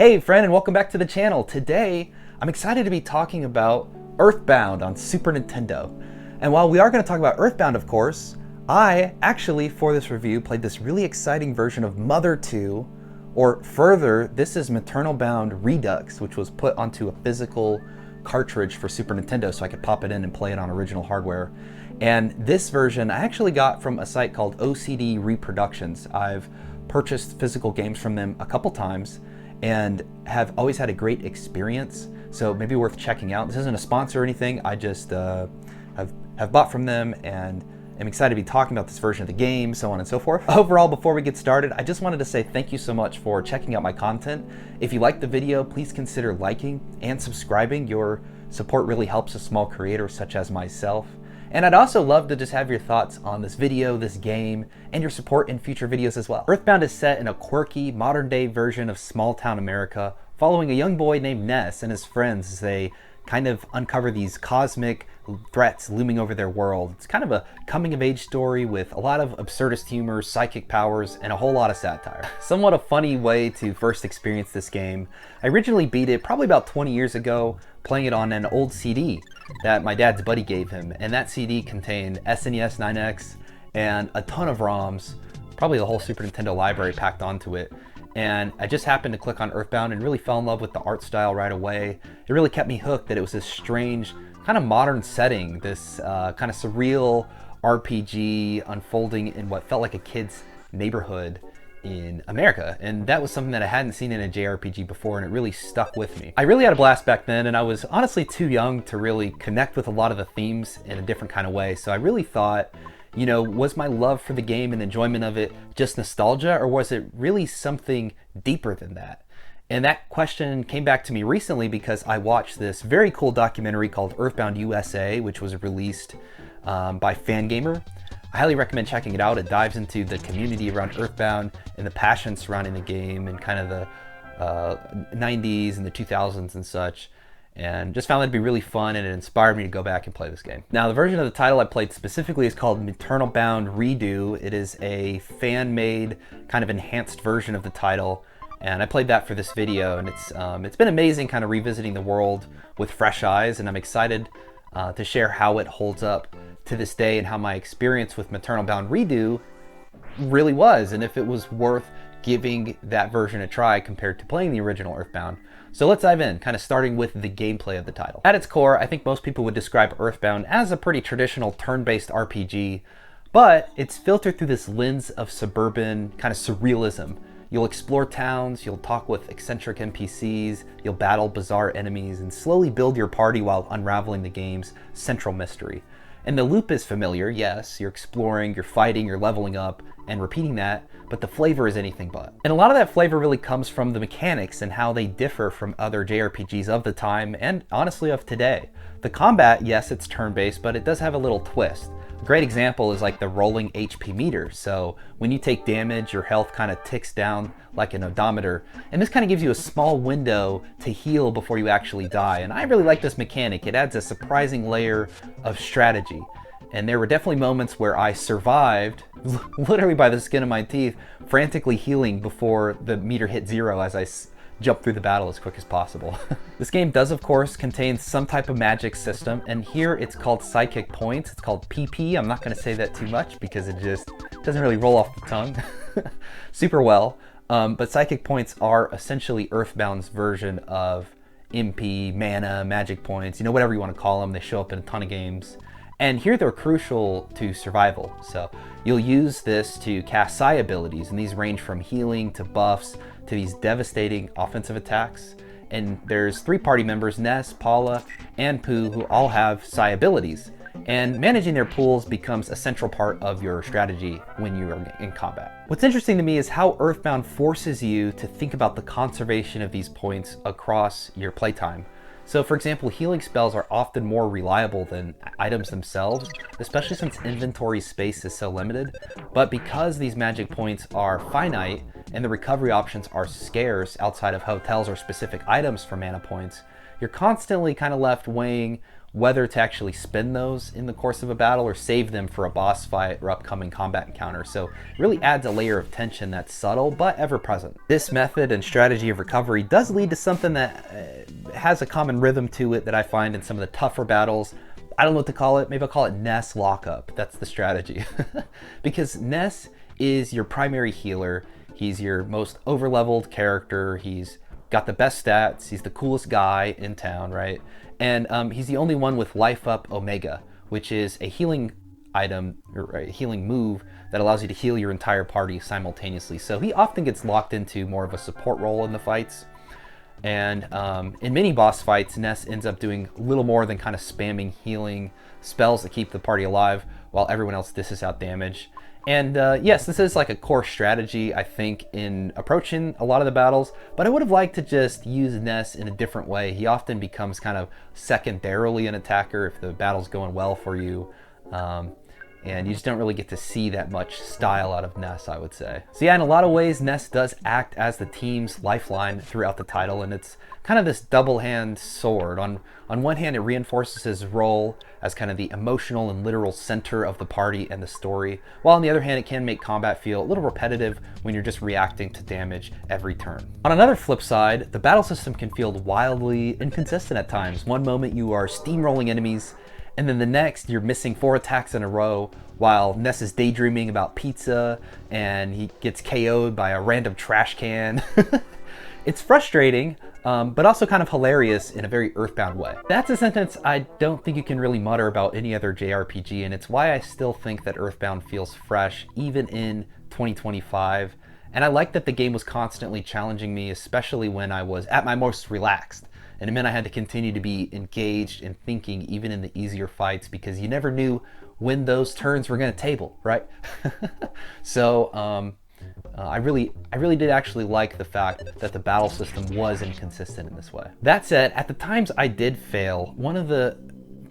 Hey friend, and welcome back to the channel. Today, I'm excited to be talking about EarthBound on Super Nintendo. And while we are going to talk about EarthBound, of course, I actually, for this review, played this really exciting version of Mother 2, or further, this is MaternalBound Redux, which was put onto a physical cartridge for Super Nintendo so I could pop it in and play it on original hardware. And this version I actually got from a site called OCD Reproductions. I've purchased physical games from them a couple times and have always had a great experience, so maybe worth checking out. This isn't a sponsor or anything, I just have bought from them and am excited to be talking about this version of the game, so on and so forth. Overall, before we get started, I just wanted to say thank you so much for checking out my content. If you liked the video, please consider liking and subscribing. Your support really helps a small creator such as myself. And I'd also love to just have your thoughts on this video, this game, and your support in future videos as well. EarthBound is set in a quirky, modern-day version of small-town America, following a young boy named Ness and his friends as they kind of uncover these cosmic threats looming over their world. It's kind of a coming-of-age story with a lot of absurdist humor, psychic powers, and a whole lot of satire. Somewhat a funny way to first experience this game. I originally beat it probably about 20 years ago, playing it on an old CD that my dad's buddy gave him, and that CD contained SNES 9X and a ton of ROMs, probably the whole Super Nintendo library packed onto it. And I just happened to click on EarthBound and really fell in love with the art style right away. It really kept me hooked that it was this strange, kind of modern setting, this kind of surreal RPG unfolding in what felt like a kid's neighborhood in America. And that was something that I hadn't seen in a JRPG before, and it really stuck with me. I really had a blast back then, and I was honestly too young to really connect with a lot of the themes in a different kind of way. So I really thought, you know, was my love for the game and enjoyment of it just nostalgia, or was it really something deeper than that? And that question came back to me recently because I watched this very cool documentary called EarthBound USA, which was released by Fangamer. I highly recommend checking it out. It dives into the community around EarthBound and the passion surrounding the game and kind of the 90s and the 2000s and such. And just found that to be really fun, and it inspired me to go back and play this game. Now, the version of the title I played specifically is called MaternalBound Redo. It is a fan-made, kind of enhanced version of the title, and I played that for this video, and it's been amazing kind of revisiting the world with fresh eyes, and I'm excited to share how it holds up to this day and how my experience with MaternalBound Redo really was, and if it was worth giving that version a try compared to playing the original EarthBound. So let's dive in, kind of starting with the gameplay of the title. At its core, I think most people would describe EarthBound as a pretty traditional turn-based RPG, but it's filtered through this lens of suburban kind of surrealism. You'll explore towns, you'll talk with eccentric NPCs, you'll battle bizarre enemies, and slowly build your party while unraveling the game's central mystery. And the loop is familiar, yes, you're exploring, you're fighting, you're leveling up, and repeating that, but the flavor is anything but. And a lot of that flavor really comes from the mechanics and how they differ from other JRPGs of the time, and honestly of today. The combat, yes, it's turn-based, but it does have a little twist. A great example is like the rolling HP meter. So when you take damage, your health kind of ticks down like an odometer, and this kind of gives you a small window to heal before you actually die. And I really like this mechanic. It adds a surprising layer of strategy. And there were definitely moments where I survived, literally by the skin of my teeth, frantically healing before the meter hit zero as I jump through the battle as quick as possible. This game does, of course, contain some type of magic system, and here it's called psychic points. It's called PP. I'm not going to say that too much because it just doesn't really roll off the tongue super well. But psychic points are essentially EarthBound's version of MP, mana, magic points, you know, whatever you want to call them. They show up in a ton of games. And here they're crucial to survival. So you'll use this to cast psi abilities, and these range from healing to buffs to these devastating offensive attacks. And there's 3 party members, Ness, Paula, and Pooh, who all have psi abilities. And managing their pools becomes a central part of your strategy when you are in combat. What's interesting to me is how EarthBound forces you to think about the conservation of these points across your playtime. So for example, healing spells are often more reliable than items themselves, especially since inventory space is so limited. But because these magic points are finite and the recovery options are scarce outside of hotels or specific items for mana points, you're constantly kind of left weighing whether to actually spend those in the course of a battle or save them for a boss fight or upcoming combat encounter. So it really adds a layer of tension that's subtle but ever present. This method and strategy of recovery does lead to something that has a common rhythm to it that I find in some of the tougher battles. I don't know what to call it. Maybe I'll call it Ness lockup. That's the strategy. Because Ness is your primary healer. He's your most overleveled character. He's got the best stats. He's the coolest guy in town, right? And he's the only one with Life Up Omega, which is a healing item or a healing move that allows you to heal your entire party simultaneously. So he often gets locked into more of a support role in the fights. And in many boss fights, Ness ends up doing a little more than kind of spamming healing spells that keep the party alive while everyone else dishes out damage. And yes, this is like a core strategy, I think, in approaching a lot of the battles, but I would have liked to just use Ness in a different way. He often becomes kind of secondarily an attacker if the battle's going well for you. And you just don't really get to see that much style out of Ness, I would say. So yeah, in a lot of ways, Ness does act as the team's lifeline throughout the title, and it's kind of this double-hand sword. On one hand, it reinforces his role as kind of the emotional and literal center of the party and the story, while on the other hand, it can make combat feel a little repetitive when you're just reacting to damage every turn. On another flip side, the battle system can feel wildly inconsistent at times. One moment you are steamrolling enemies, and then the next you're missing 4 attacks in a row while Ness is daydreaming about pizza and he gets KO'd by a random trash can. It's frustrating, but also kind of hilarious in a very Earthbound way. That's a sentence I don't think you can really mutter about any other JRPG, and it's why I still think that Earthbound feels fresh even in 2025. And I like that the game was constantly challenging me, especially when I was at my most relaxed. And it meant I had to continue to be engaged and thinking even in the easier fights, because you never knew when those turns were going to table, right? So I really did actually like the fact that the battle system was inconsistent in this way. That said, at the times I did fail, one of the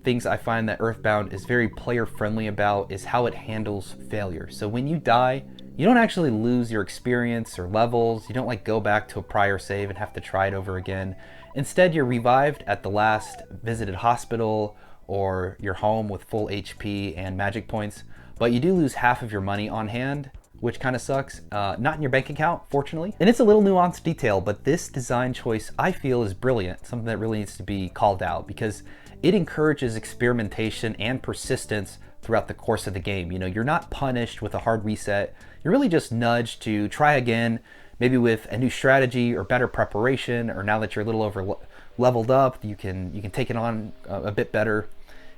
things I find that Earthbound is very player friendly about is how it handles failure. So when you die, you don't actually lose your experience or levels. You don't like go back to a prior save and have to try it over again. Instead, you're revived at the last visited hospital or your home with full HP and magic points, but you do lose half of your money on hand, which kind of sucks. Not in your bank account, fortunately. And it's a little nuanced detail, but this design choice I feel is brilliant, something that really needs to be called out, because it encourages experimentation and persistence throughout the course of the game. You know, you're not punished with a hard reset. You're really just nudged to try again, maybe with a new strategy or better preparation, or now that you're a little over leveled up, you can take it on a bit better.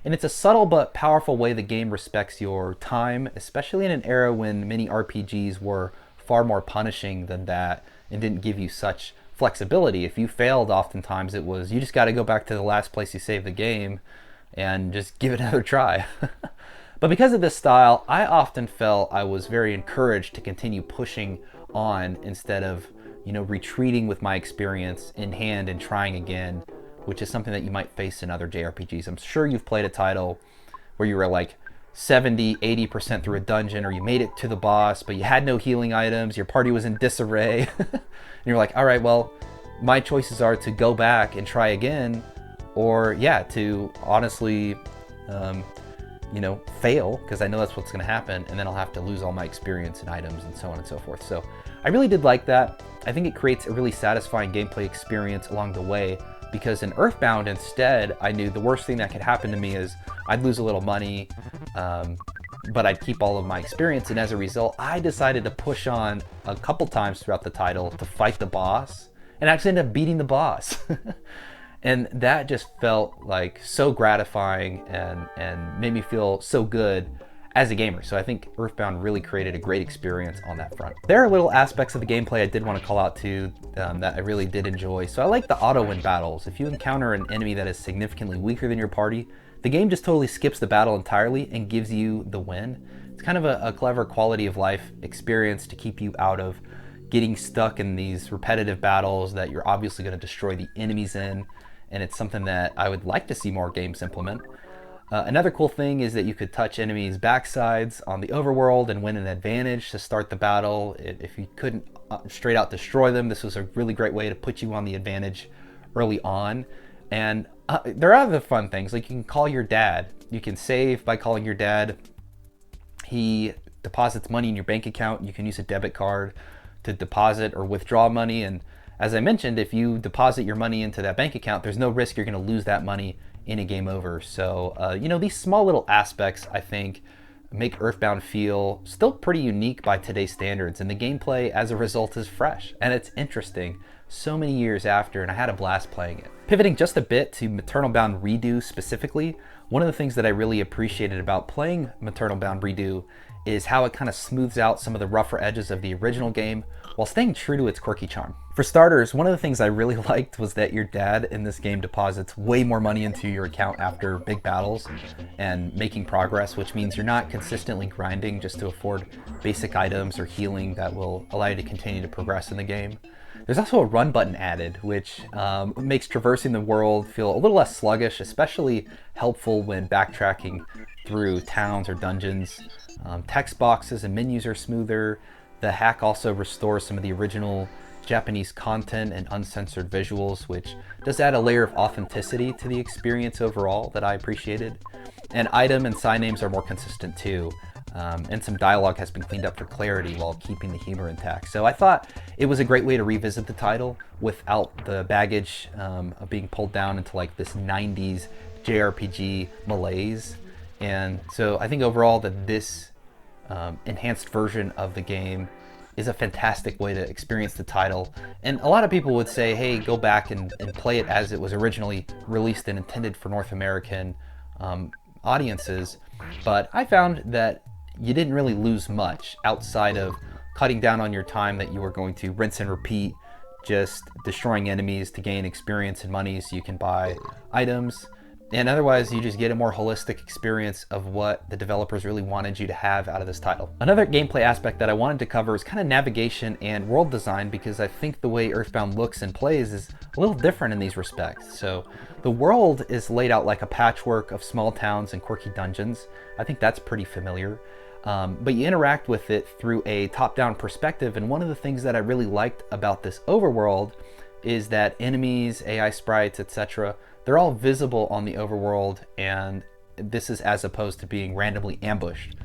And it's a subtle but powerful way the game respects your time, especially in an era when many RPGs were far more punishing than that and didn't give you such flexibility. If you failed, oftentimes it was, you just got to go back to the last place you saved the game and just give it another try. But because of this style, I often felt I was very encouraged to continue pushing on instead of, you know, retreating with my experience in hand and trying again, which is something that you might face in other JRPGs. I'm sure you've played a title where you were like 70, 80% through a dungeon, or you made it to the boss, but you had no healing items, your party was in disarray, and you're like, all right, well, my choices are to go back and try again, or yeah, to honestly, you know, fail, because I know that's what's gonna happen, and then I'll have to lose all my experience and items and so on and so forth. So I really did like that. I think it creates a really satisfying gameplay experience along the way, because in Earthbound instead, I knew the worst thing that could happen to me is I'd lose a little money, but I'd keep all of my experience, and as a result, I decided to push on a couple times throughout the title to fight the boss, and actually ended up beating the boss. And that just felt like so gratifying and made me feel so good as a gamer. So I think Earthbound really created a great experience on that front. There are little aspects of the gameplay I did want to call out too that I really did enjoy. So I like the auto win battles. If you encounter an enemy that is significantly weaker than your party, the game just totally skips the battle entirely and gives you the win. It's kind of a clever quality of life experience to keep you out of getting stuck in these repetitive battles that you're obviously going to destroy the enemies in. And it's something that I would like to see more games implement. Another cool thing is that you could touch enemies' backsides on the overworld and win an advantage to start the battle. If you couldn't straight out destroy them, this was a really great way to put you on the advantage early on. And There are other fun things, like you can call your dad. You can save by calling your dad. He deposits money in your bank account. You can use a debit card to deposit or withdraw money. And as I mentioned, if you deposit your money into that bank account, there's no risk you're going to lose that money in a game over. So, these small little aspects, I think, make EarthBound feel still pretty unique by today's standards. And the gameplay, as a result, is fresh. And it's interesting so many years after, and I had a blast playing it. Pivoting just a bit to MaternalBound Redo specifically, one of the things that I really appreciated about playing MaternalBound Redo is how it kind of smooths out some of the rougher edges of the original game while staying true to its quirky charm. For starters, one of the things I really liked was that your dad in this game deposits way more money into your account after big battles and making progress, which means you're not consistently grinding just to afford basic items or healing that will allow you to continue to progress in the game. There's also a run button added, which makes traversing the world feel a little less sluggish, especially helpful when backtracking through towns or dungeons. Text boxes and menus are smoother. The hack also restores some of the original Japanese content and uncensored visuals, which does add a layer of authenticity to the experience overall that I appreciated. And item and sign names are more consistent too. And some dialogue has been cleaned up for clarity while keeping the humor intact. So I thought it was a great way to revisit the title without the baggage of being pulled down into like this 90s JRPG malaise. And so I think overall that this enhanced version of the game is a fantastic way to experience the title. And a lot of people would say, hey, go back and play it as it was originally released and intended for North American audiences. But I found that you didn't really lose much outside of cutting down on your time that you were going to rinse and repeat, just destroying enemies to gain experience and money so you can buy items. And otherwise, you just get a more holistic experience of what the developers really wanted you to have out of this title. Another gameplay aspect that I wanted to cover is kind of navigation and world design, because I think the way EarthBound looks and plays is a little different in these respects. So the world is laid out like a patchwork of small towns and quirky dungeons. I think that's pretty familiar. But you interact with it through a top-down perspective, and one of the things that I really liked about this overworld is that enemies, AI sprites, etc., they're all visible on the overworld, and this is as opposed to being randomly ambushed.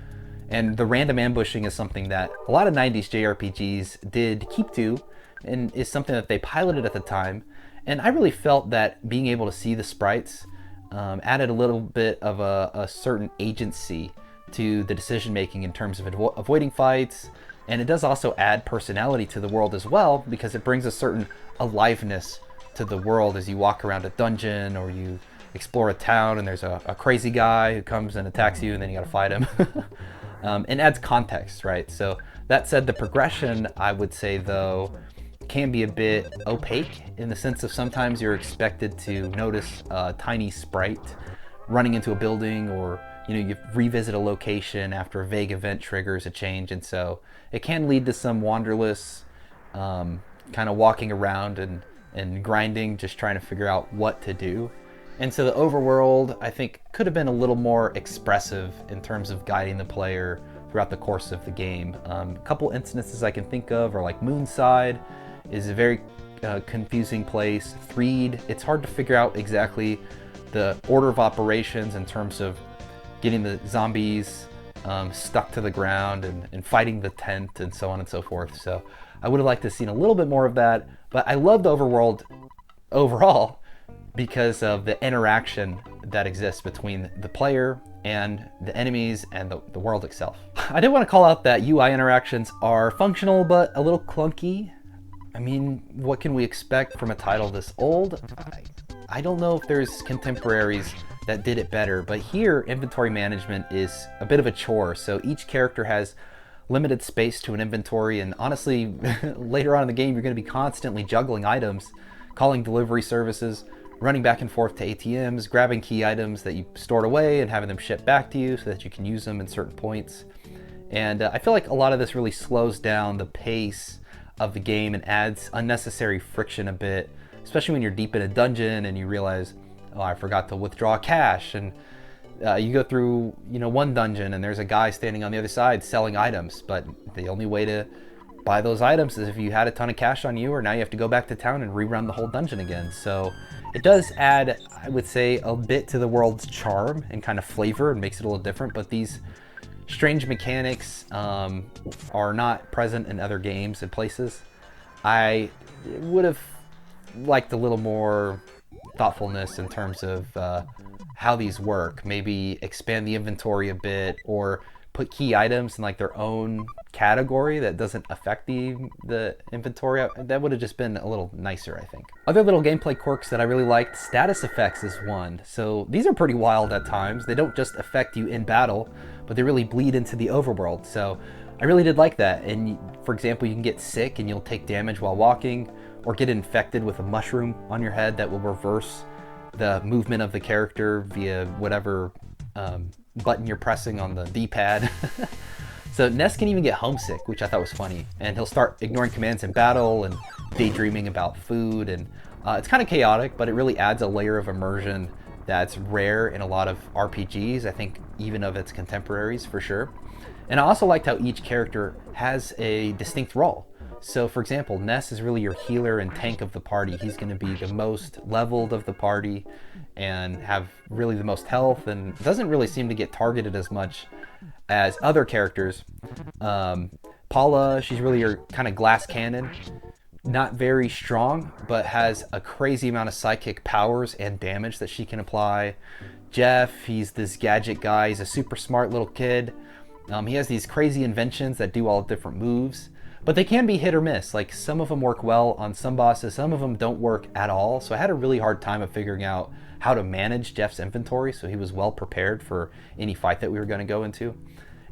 And the random ambushing is something that a lot of 90s JRPGs did keep to, and is something that they piloted at the time. And I really felt that being able to see the sprites added a little bit of a certain agency to the decision making in terms of avoiding fights. And it does also add personality to the world as well, because it brings a certain aliveness to the world as you walk around a dungeon or you explore a town and there's a crazy guy who comes and attacks you and then you gotta fight him. And adds context, right? So that said, the progression, I would say though, can be a bit opaque in the sense of sometimes you're expected to notice a tiny sprite running into a building, or you revisit a location after a vague event triggers a change, and so it can lead to some wanderless kind of walking around and grinding, just trying to figure out what to do. And so the overworld, I think, could have been a little more expressive in terms of guiding the player throughout the course of the game. A couple instances I can think of are like Moonside is a very confusing place. Threed, it's hard to figure out exactly the order of operations in terms of getting the zombies stuck to the ground and fighting the tent and so on and so forth. So I would have liked to have seen a little bit more of that, but I loved the overworld overall because of the interaction that exists between the player and the enemies and the world itself. I did want to call out that UI interactions are functional but a little clunky. I mean, what can we expect from a title this old? I don't know if there's contemporaries that did it better, but here inventory management is a bit of a chore. So each character has limited space to an inventory, and honestly, later on in the game, you're going to be constantly juggling items, calling delivery services, running back and forth to ATMs, grabbing key items that you stored away and having them shipped back to you so that you can use them in certain points. And I feel like a lot of this really slows down the pace of the game and adds unnecessary friction a bit, especially when you're deep in a dungeon and you realize, oh, I forgot to withdraw cash, and you go through one dungeon and there's a guy standing on the other side selling items, but the only way to buy those items as if you had a ton of cash on you, or now you have to go back to town and rerun the whole dungeon again. So it does add, I would say, a bit to the world's charm and kind of flavor and makes it a little different, but these strange mechanics are not present in other games and places. I would have liked a little more thoughtfulness in terms of how these work. Maybe expand the inventory a bit, or put key items in like their own category that doesn't affect the inventory. That would have just been a little nicer, I think. Other little gameplay quirks that I really liked, status effects is one. So these are pretty wild at times. They don't just affect you in battle, but they really bleed into the overworld. So I really did like that. And for example, you can get sick and you'll take damage while walking, or get infected with a mushroom on your head that will reverse the movement of the character via whatever button you're pressing on the D-pad. So Ness can even get homesick, which I thought was funny, and he'll start ignoring commands in battle and daydreaming about food, and it's kind of chaotic, but it really adds a layer of immersion that's rare in a lot of RPGs, I think even of its contemporaries for sure. And I also liked how each character has a distinct role. So for example, Ness is really your healer and tank of the party. He's going to be the most leveled of the party and have really the most health, and doesn't really seem to get targeted as much as other characters. Paula, she's really your kind of glass cannon. Not very strong, but has a crazy amount of psychic powers and damage that she can apply. Jeff, he's this gadget guy. He's a super smart little kid. He has these crazy inventions that do all different moves, but they can be hit or miss. Like some of them work well on some bosses, some of them don't work at all. So I had a really hard time of figuring out how to manage Jeff's inventory so he was well prepared for any fight that we were going to go into.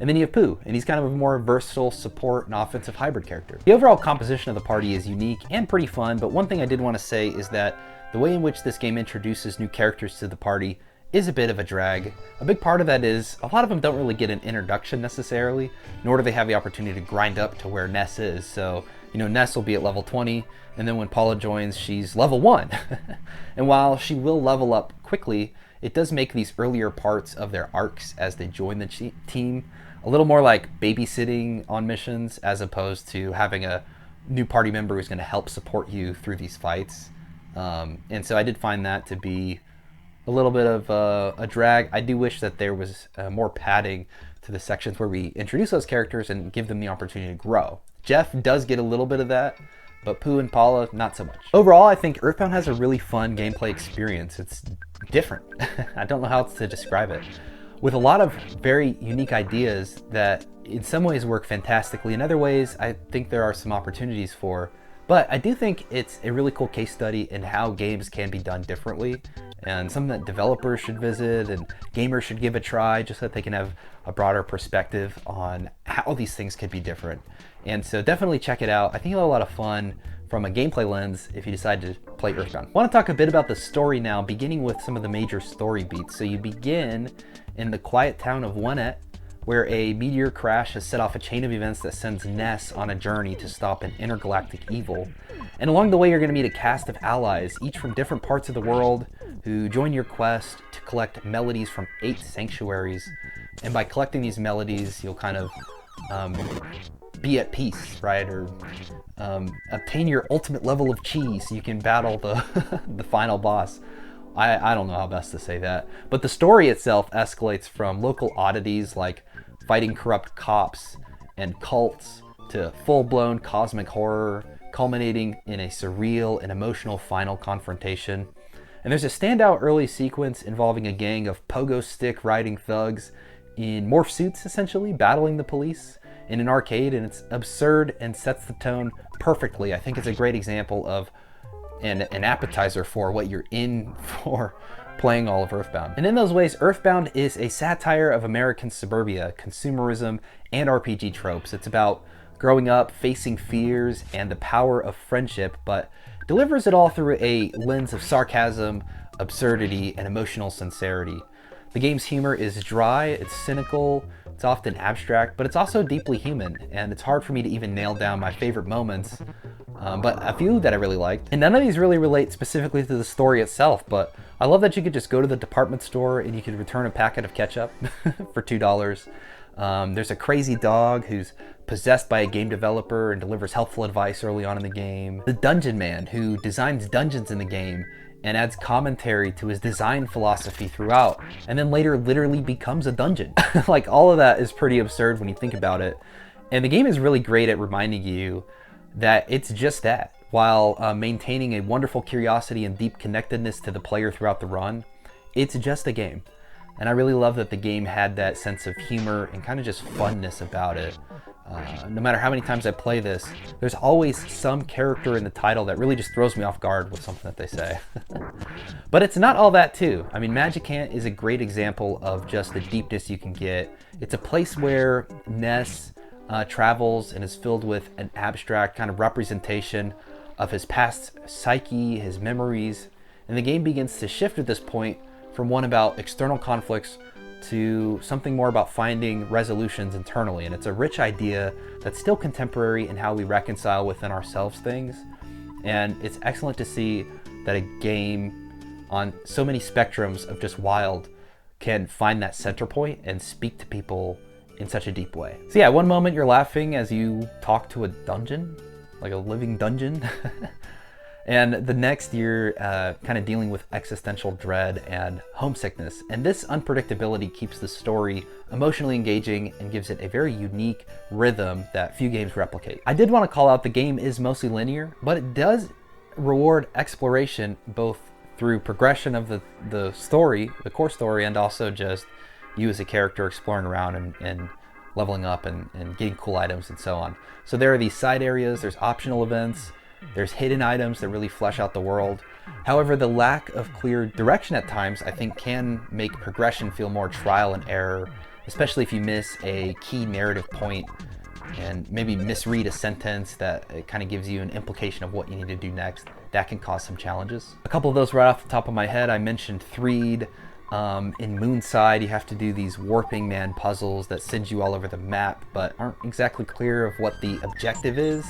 And then you have Pooh, and he's kind of a more versatile support and offensive hybrid character. The overall composition of the party is unique and pretty fun, but one thing I did want to say is that the way in which this game introduces new characters to the party is a bit of a drag. A big part of that is a lot of them don't really get an introduction necessarily, nor do they have the opportunity to grind up to where Ness is. So, you know, Ness will be at level 20, and then when Paula joins, she's level 1. And while she will level up quickly, it does make these earlier parts of their arcs as they join the team a little more like babysitting on missions, as opposed to having a new party member who's going to help support you through these fights. And so I did find that to be a little bit of a drag. I do wish that there was more padding to the sections where we introduce those characters and give them the opportunity to grow. Jeff does get a little bit of that, but Pooh and Paula, not so much. Overall, I think EarthBound has a really fun gameplay experience. It's different. I don't know how else to describe it. With a lot of very unique ideas that in some ways work fantastically. In other ways, I think there are some opportunities for. But I do think it's a really cool case study in how games can be done differently, and something that developers should visit and gamers should give a try, just so that they can have a broader perspective on how these things could be different. And so definitely check it out. I think you'll have a lot of fun from a gameplay lens if you decide to play EarthBound. I want to talk a bit about the story now, beginning with some of the major story beats. So you begin in the quiet town of Onet, where a meteor crash has set off a chain of events that sends Ness on a journey to stop an intergalactic evil. And along the way, you're going to meet a cast of allies, each from different parts of the world, who join your quest to collect melodies from 8 sanctuaries. And by collecting these melodies, you'll kind of be at peace, right? Or obtain your ultimate level of chi so you can battle the, the final boss. I don't know how best to say that. But the story itself escalates from local oddities like fighting corrupt cops and cults to full-blown cosmic horror, culminating in a surreal and emotional final confrontation. And there's a standout early sequence involving a gang of pogo stick riding thugs in morph suits, essentially, battling the police in an arcade, and it's absurd and sets the tone perfectly. I think it's a great example of an appetizer for what you're in for playing all of EarthBound. And in those ways, EarthBound is a satire of American suburbia, consumerism, and RPG tropes. It's about growing up, facing fears, and the power of friendship, but delivers it all through a lens of sarcasm, absurdity, and emotional sincerity. The game's humor is dry, it's cynical, it's often abstract, but it's also deeply human, and it's hard for me to even nail down my favorite moments, but a few that I really liked. And none of these really relate specifically to the story itself, but I love that you could just go to the department store and you could return a packet of ketchup for $2. There's a crazy dog who's possessed by a game developer and delivers helpful advice early on in the game. The dungeon man who designs dungeons in the game and adds commentary to his design philosophy throughout, and then later literally becomes a dungeon. Like, all of that is pretty absurd when you think about it. And the game is really great at reminding you that it's just that, while maintaining a wonderful curiosity and deep connectedness to the player throughout the run. It's just a game. And I really love that the game had that sense of humor and kind of just funness about it. No matter how many times I play this, there's always some character in the title that really just throws me off guard with something that they say. But it's not all that too. I mean, Magicant is a great example of just the deepness you can get. It's a place where Ness travels and is filled with an abstract kind of representation of his past psyche, his memories, and the game begins to shift at this point from one about external conflicts to something more about finding resolutions internally. And it's a rich idea that's still contemporary in how we reconcile within ourselves things. And it's excellent to see that a game on so many spectrums of just wild can find that center point and speak to people in such a deep way. So yeah, one moment you're laughing as you talk to a dungeon, like a living dungeon. And the next you're kind of dealing with existential dread and homesickness. And this unpredictability keeps the story emotionally engaging and gives it a very unique rhythm that few games replicate. I did want to call out the game is mostly linear, but it does reward exploration both through progression of the story, the core story, and also just you as a character exploring around and leveling up and getting cool items and so on. So there are these side areas, there's optional events, there's hidden items that really flesh out the world. However, the lack of clear direction at times, I think, can make progression feel more trial and error, especially if you miss a key narrative point and maybe misread a sentence that it kind of gives you an implication of what you need to do next. That can cause some challenges. A couple of those right off the top of my head, I mentioned Threed. In Moonside, you have to do these warping man puzzles that send you all over the map, but aren't exactly clear of what the objective is.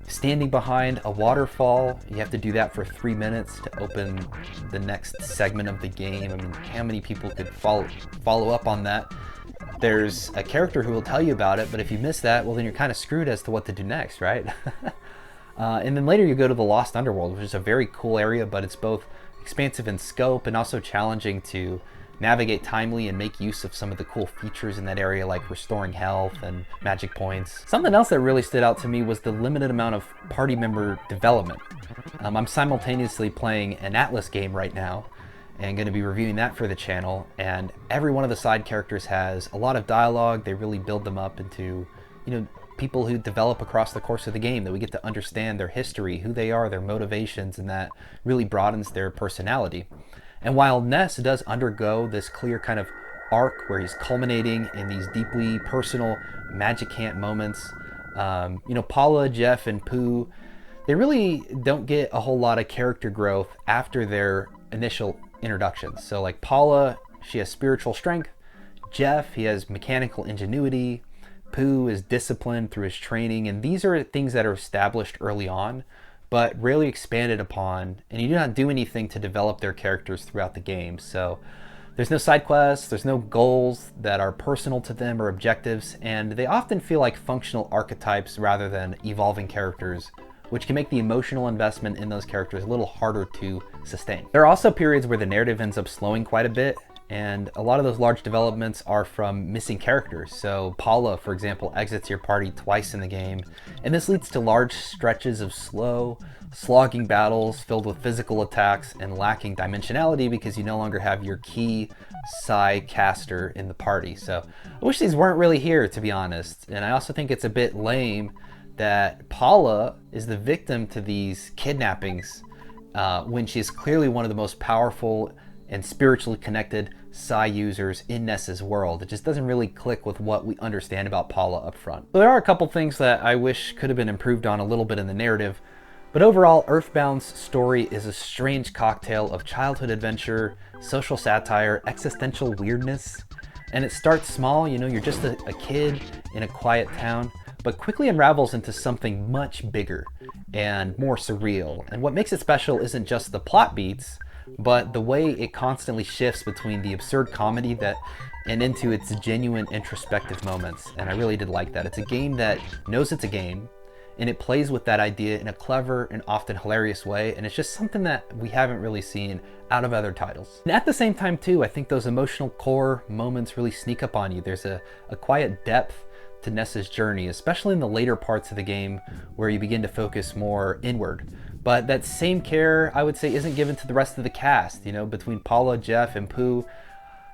Standing behind a waterfall, you have to do that for 3 minutes to open the next segment of the game. I mean, how many people could follow up on that? There's a character who will tell you about it, but if you miss that, well, then you're kind of screwed as to what to do next, right? And then later you go to the Lost Underworld, which is a very cool area, but it's both expansive in scope and also challenging to navigate timely and make use of some of the cool features in that area, like restoring health and magic points. Something else that really stood out to me was the limited amount of party member development. I'm simultaneously playing an Atlas game right now and going to be reviewing that for the channel, and every one of the side characters has a lot of dialogue. They really build them up into, people who develop across the course of the game, that we get to understand their history, who they are, their motivations, and that really broadens their personality. And while Ness does undergo this clear kind of arc where he's culminating in these deeply personal Magicant moments, Paula, Jeff, and Pooh, they really don't get a whole lot of character growth after their initial introductions. So like Paula, she has spiritual strength. Jeff, he has mechanical ingenuity. Pooh is disciplined through his training. And these are things that are established early on, but rarely expanded upon, and you do not do anything to develop their characters throughout the game. So there's no side quests, there's no goals that are personal to them or objectives, and they often feel like functional archetypes rather than evolving characters, which can make the emotional investment in those characters a little harder to sustain. There are also periods where the narrative ends up slowing quite a bit, and a lot of those large developments are from missing characters. So Paula, for example, exits your party twice in the game, and this leads to large stretches of slow, slogging battles filled with physical attacks and lacking dimensionality because you no longer have your key Psy caster in the party. So I wish these weren't really here, to be honest. And I also think it's a bit lame that Paula is the victim to these kidnappings when she's clearly one of the most powerful and spiritually connected Psy users in Ness's world. It just doesn't really click with what we understand about Paula up front. So there are a couple things that I wish could have been improved on a little bit in the narrative, but overall, EarthBound's story is a strange cocktail of childhood adventure, social satire, existential weirdness, and it starts small. You're just a kid in a quiet town, but quickly unravels into something much bigger and more surreal. And what makes it special isn't just the plot beats, but the way it constantly shifts between the absurd comedy and into its genuine introspective moments. And I really did like that. It's a game that knows it's a game, and it plays with that idea in a clever and often hilarious way, and it's just something that we haven't really seen out of other titles. And at the same time too, I think those emotional core moments really sneak up on you. There's a quiet depth to Ness's journey, especially in the later parts of the game where you begin to focus more inward. But that same care, I would say, isn't given to the rest of the cast. You know, between Paula, Jeff, and Pooh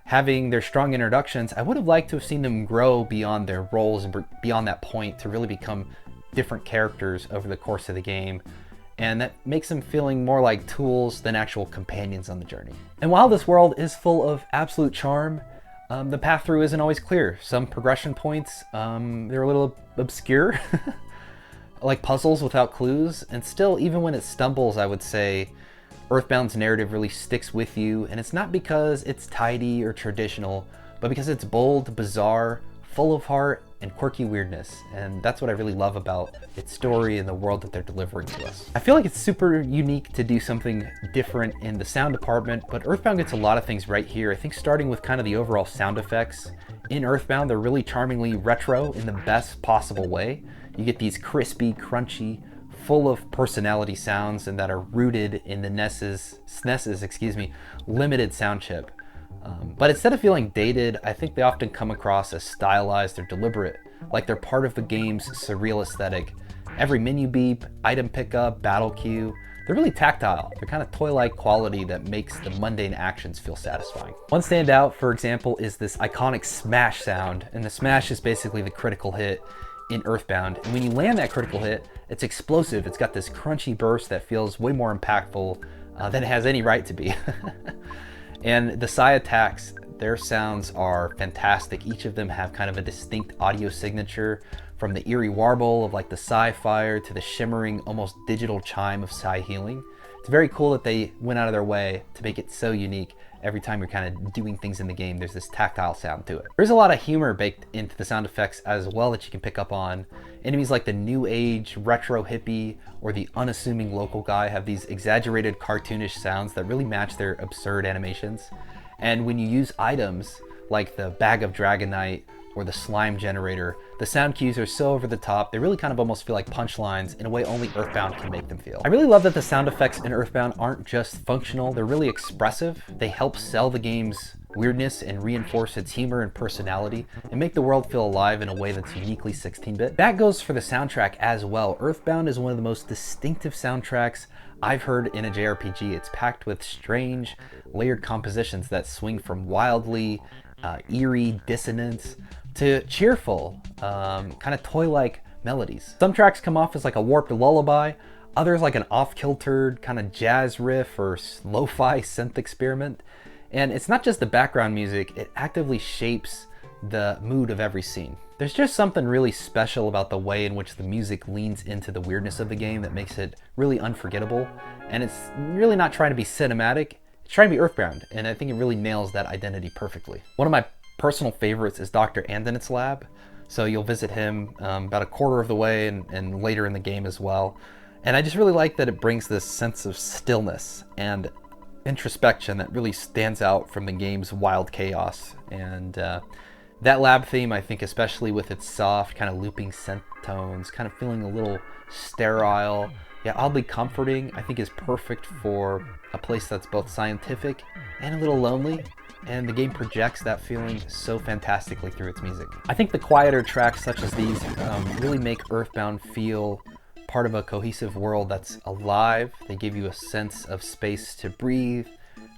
having their strong introductions, I would have liked to have seen them grow beyond their roles and beyond that point to really become different characters over the course of the game. And that makes them feeling more like tools than actual companions on the journey. And while this world is full of absolute charm, the path through isn't always clear. Some progression points, they're a little obscure, like puzzles without clues. And still, even when it stumbles, I would say EarthBound's narrative really sticks with you. And it's not because it's tidy or traditional, but because it's bold, bizarre, full of heart, and quirky weirdness. And that's what I really love about its story and the world that they're delivering to us. I feel like it's super unique to do something different in the sound department, but EarthBound gets a lot of things right here. I think starting with kind of the overall sound effects. In EarthBound, they're really charmingly retro in the best possible way. You get these crispy, crunchy, full of personality sounds, and that are rooted in the SNES's limited sound chip. But instead of feeling dated, I think they often come across as stylized or deliberate, like they're part of the game's surreal aesthetic. Every menu beep, item pickup, battle queue, they're really tactile. They're kind of toy-like quality that makes the mundane actions feel satisfying. One standout, for example, is this iconic smash sound, and the smash is basically the critical hit in EarthBound. And when you land that critical hit, it's explosive. It's got this crunchy burst that feels way more impactful than it has any right to be. And the Psy attacks, their sounds are fantastic. Each of them have kind of a distinct audio signature, from the eerie warble of like the Psy fire to the shimmering, almost digital chime of Psy healing. It's very cool that they went out of their way to make it so unique. Every time you're kind of doing things in the game, there's this tactile sound to it. There's a lot of humor baked into the sound effects as well that you can pick up on. Enemies like the new age retro hippie or the unassuming local guy have these exaggerated cartoonish sounds that really match their absurd animations. And when you use items like the bag of Dragonite or the slime generator, the sound cues are so over the top, they really kind of almost feel like punchlines in a way only EarthBound can make them feel. I really love that the sound effects in EarthBound aren't just functional, they're really expressive. They help sell the game's weirdness and reinforce its humor and personality and make the world feel alive in a way that's uniquely 16-bit. That goes for the soundtrack as well. EarthBound is one of the most distinctive soundtracks I've heard in a JRPG. It's packed with strange, layered compositions that swing from wildly eerie dissonance to cheerful, kind of toy-like melodies. Some tracks come off as like a warped lullaby, others like an off-kiltered kind of jazz riff or lo-fi synth experiment. And it's not just the background music, it actively shapes the mood of every scene. There's just something really special about the way in which the music leans into the weirdness of the game that makes it really unforgettable. And it's really not trying to be cinematic, it's trying to be EarthBound, and I think it really nails that identity perfectly. One of my personal favorites is Dr. Andonit's lab. So you'll visit him about a quarter of the way and later in the game as well. And I just really like that it brings this sense of stillness and introspection that really stands out from the game's wild chaos. And that lab theme, I think, especially with its soft kind of looping synth tones, kind of feeling a little sterile, yet oddly comforting, I think is perfect for a place that's both scientific and a little lonely. And the game projects that feeling so fantastically through its music. I think the quieter tracks such as these really make EarthBound feel part of a cohesive world that's alive. They give you a sense of space to breathe,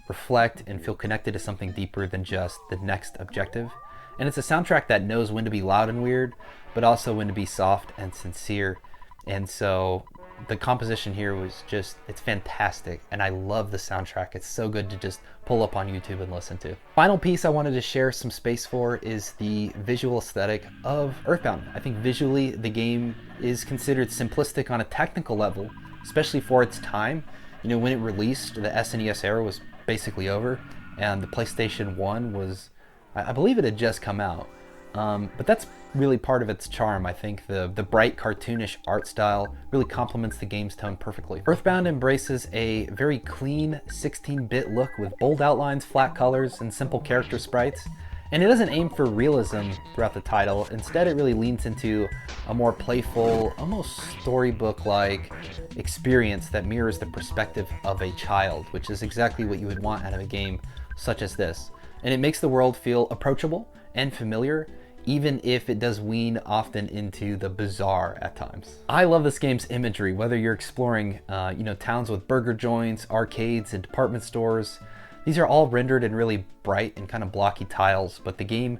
reflect, and feel connected to something deeper than just the next objective. And it's a soundtrack that knows when to be loud and weird, but also when to be soft and sincere. And so the composition here was just, it's fantastic, and I love the soundtrack. It's so good to just pull up on YouTube and listen to. Final piece I wanted to share some space for is the visual aesthetic of EarthBound. I think visually the game is considered simplistic on a technical level, especially for its time. You know, when it released, the SNES era was basically over, and the PlayStation 1 was, I believe it had just come out. But that's really part of its charm. I think the bright cartoonish art style really complements the game's tone perfectly. EarthBound embraces a very clean 16-bit look with bold outlines, flat colors, and simple character sprites. And it doesn't aim for realism throughout the title. Instead, it really leans into a more playful, almost storybook-like experience that mirrors the perspective of a child, which is exactly what you would want out of a game such as this. And it makes the world feel approachable and familiar, even if it does wean often into the bizarre at times. I love this game's imagery, whether you're exploring towns with burger joints, arcades, and department stores. These are all rendered in really bright and kind of blocky tiles, but the game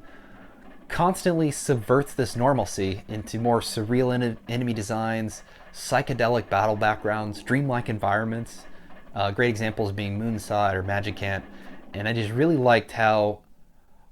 constantly subverts this normalcy into more surreal enemy designs, psychedelic battle backgrounds, dreamlike environments. Great examples being Moonside or Magicant. And I just really liked how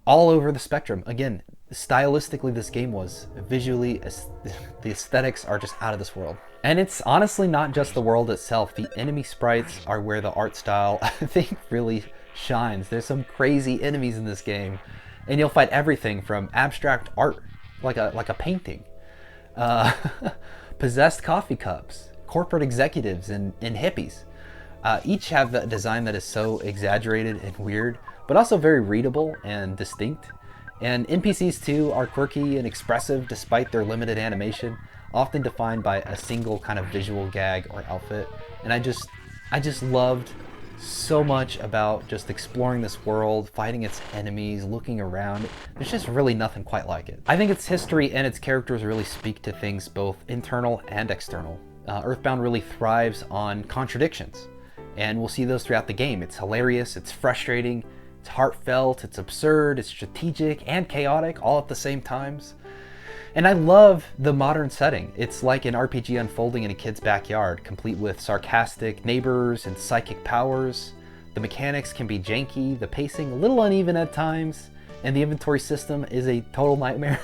all over the spectrum, again, stylistically this game was. Visually, the aesthetics are just out of this world. And it's honestly not just the world itself. The enemy sprites are where the art style, I think, really shines. There's some crazy enemies in this game, and you'll find everything from abstract art, like a painting, possessed coffee cups, corporate executives, and hippies. Each have a design that is so exaggerated and weird, but also very readable and distinct. And NPCs too are quirky and expressive despite their limited animation, often defined by a single kind of visual gag or outfit. And I just loved so much about just exploring this world, fighting its enemies, looking around. There's just really nothing quite like it. I think its history and its characters really speak to things both internal and external. EarthBound really thrives on contradictions, and we'll see those throughout the game. It's hilarious, it's frustrating, it's heartfelt, it's absurd, it's strategic and chaotic all at the same times. And I love the modern setting. It's like an RPG unfolding in a kid's backyard, complete with sarcastic neighbors and psychic powers. The mechanics can be janky, the pacing a little uneven at times, and the inventory system is a total nightmare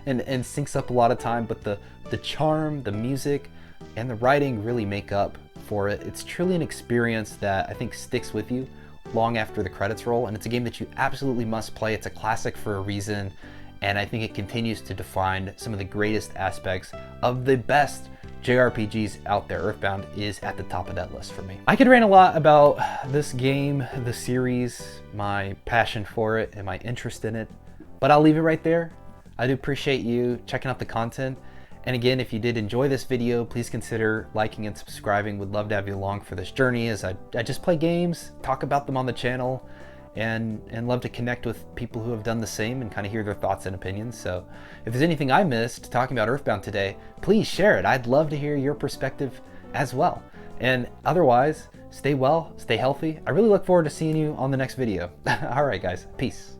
and sinks up a lot of time, but the charm, the music, and the writing really make up for it. It's truly an experience that I think sticks with you long after the credits roll, and it's a game that you absolutely must play. It's a classic for a reason. And I think it continues to define some of the greatest aspects of the best JRPGs out there. EarthBound is at the top of that list for me. I could rant a lot about this game, the series, my passion for it, and my interest in it, but I'll leave it right there. I do appreciate you checking out the content. And again, if you did enjoy this video, please consider liking and subscribing. Would love to have you along for this journey as I just play games, talk about them on the channel, and love to connect with people who have done the same and kind of hear their thoughts and opinions. So if there's anything I missed talking about EarthBound today, please share it. I'd love to hear your perspective as well. And otherwise, stay well, stay healthy. I really look forward to seeing you on the next video. All right, guys, peace.